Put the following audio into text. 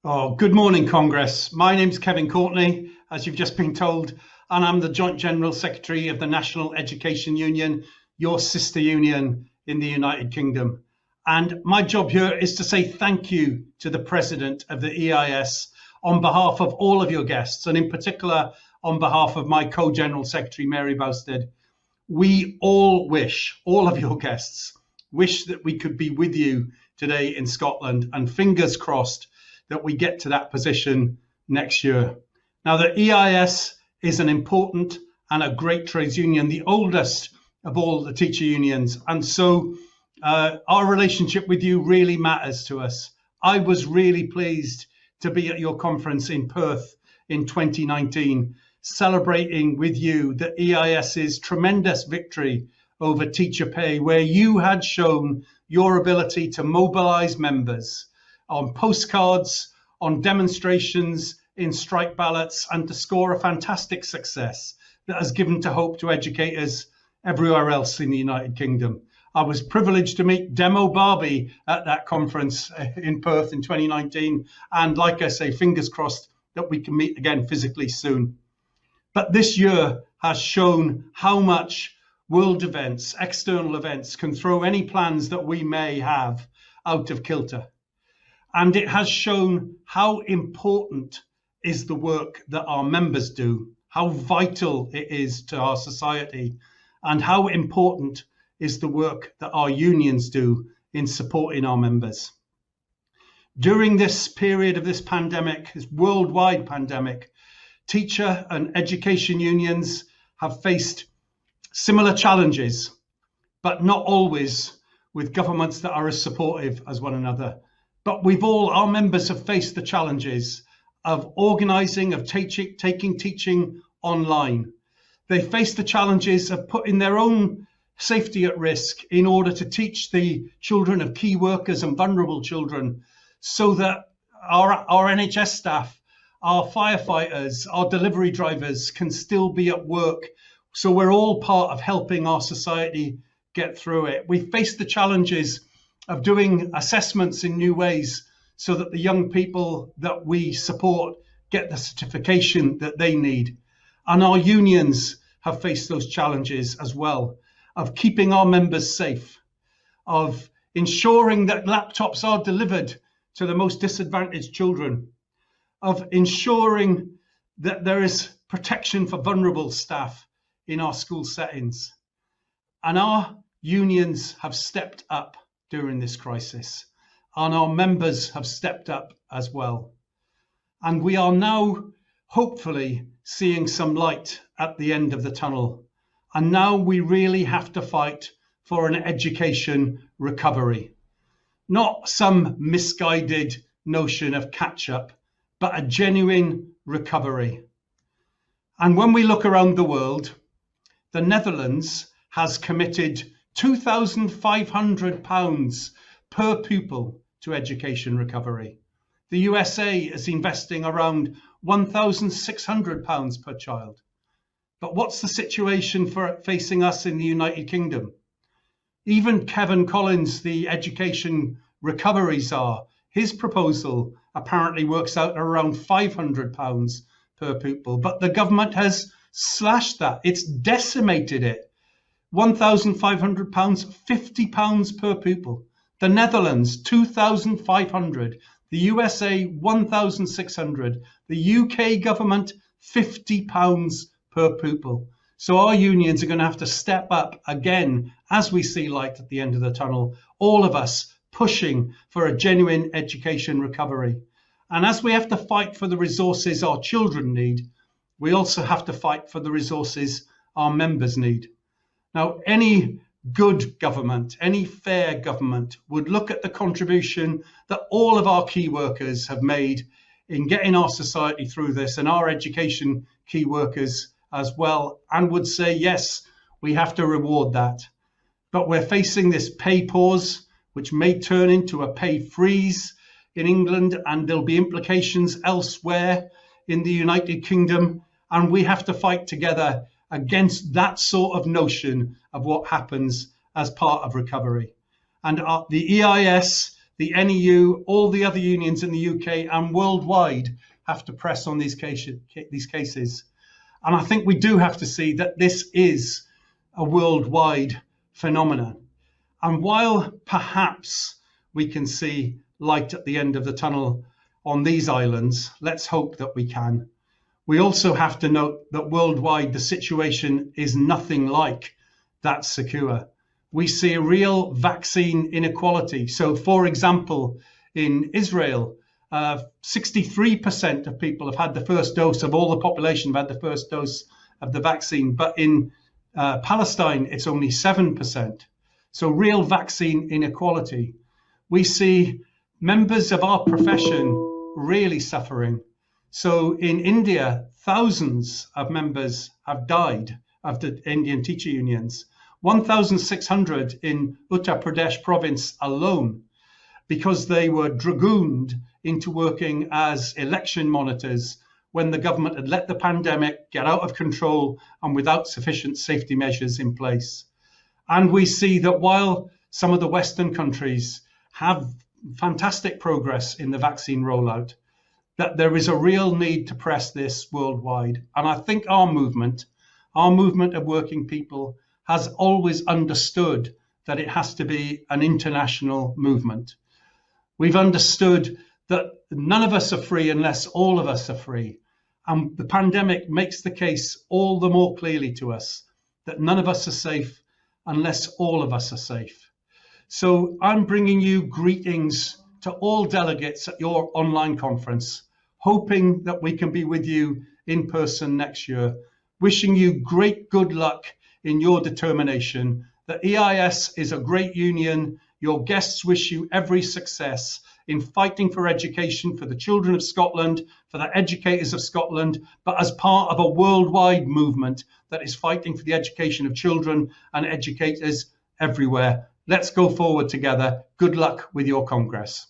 Oh, good morning, Congress. My name's Kevin Courtney, as you've just been told, and I'm the Joint General Secretary of the National Education Union, your sister union in the United Kingdom. And my job here is to say thank you to the President of the EIS on behalf of all of your guests, and in particular on behalf of my Co-General Secretary, Mary Bousted. We all wish, all of your guests, wish that we could be with you today in Scotland, and fingers crossed that we get to that position next year. Now, the EIS is an important and a great trades union, the oldest of all the teacher unions. And so our relationship with you really matters to us. I was really pleased to be at your conference in Perth in 2019, celebrating with you the EIS's tremendous victory over teacher pay, where you had shown your ability to mobilize members on postcards, on demonstrations, in strike ballots, and to score a fantastic success that has given to hope to educators everywhere else in the United Kingdom. I was privileged to meet Demo Barbie at that conference in Perth in 2019. And like I say, fingers crossed that we can meet again physically soon. But this year has shown how much world events, external events, can throw any plans that we may have out of kilter. And it has shown how important is the work that our members do, how vital it is to our society, and how important is the work that our unions do in supporting our members. During this period of this pandemic, this worldwide pandemic, teacher and education unions have faced similar challenges, but not always with governments that are as supportive as one another. But our members have faced the challenges of organising, of taking teaching online. They face the challenges of putting their own safety at risk in order to teach the children of key workers and vulnerable children, so that our NHS staff, our firefighters, our delivery drivers can still be at work. So we're all part of helping our society get through it. We face the challenges of doing assessments in new ways so that the young people that we support get the certification that they need. And our unions have faced those challenges as well, of keeping our members safe, of ensuring that laptops are delivered to the most disadvantaged children, of ensuring that there is protection for vulnerable staff in our school settings. And our unions have stepped up during this crisis, and our members have stepped up as well. And we are now hopefully seeing some light at the end of the tunnel. And now we really have to fight for an education recovery, not some misguided notion of catch up, but a genuine recovery. And when we look around the world, the Netherlands has committed £2,500 per pupil to education recovery. The USA is investing around £1,600 per child. But what's the situation facing us in the United Kingdom? Even Kevin Collins, the education recovery czar, his proposal apparently works out around £500 per pupil, but the government has slashed that. It's decimated it. £1,500, £50 per pupil. The Netherlands, 2,500. The USA, 1,600. The UK government, £50 per pupil. So our unions are going to have to step up again as we see light at the end of the tunnel. All of us pushing for a genuine education recovery. And as we have to fight for the resources our children need, we also have to fight for the resources our members need. Now, any good government, any fair government would look at the contribution that all of our key workers have made in getting our society through this, and our education key workers as well, and would say, yes, we have to reward that. But we're facing this pay pause, which may turn into a pay freeze in England, and there'll be implications elsewhere in the United Kingdom. And we have to fight together against that sort of notion of what happens as part of recovery. And the EIS, the NEU, all the other unions in the UK and worldwide have to press on these cases. And I think we do have to see that this is a worldwide phenomenon. And while perhaps we can see light at the end of the tunnel on these islands, let's hope that we can. We also have to note that worldwide the situation is nothing like that secure. We see a real vaccine inequality. So, for example, in Israel, 63% of people have had the first dose of all the population have had the first dose of the vaccine. But in Palestine, it's only 7%. So real vaccine inequality. We see members of our profession really suffering. So in India, thousands of members have died of the Indian teacher unions. 1,600 in Uttar Pradesh province alone, because they were dragooned into working as election monitors when the government had let the pandemic get out of control and without sufficient safety measures in place. And we see that while some of the Western countries have fantastic progress in the vaccine rollout, that there is a real need to press this worldwide. And I think our movement of working people, has always understood that it has to be an international movement. We've understood that none of us are free unless all of us are free. And the pandemic makes the case all the more clearly to us that none of us are safe unless all of us are safe. So I'm bringing you greetings to all delegates at your online conference, hoping that we can be with you in person next year, wishing you great good luck in your determination. The EIS is a great union. Your guests wish you every success in fighting for education for the children of Scotland, for the educators of Scotland, but as part of a worldwide movement that is fighting for the education of children and educators everywhere. Let's go forward together. Good luck with your Congress.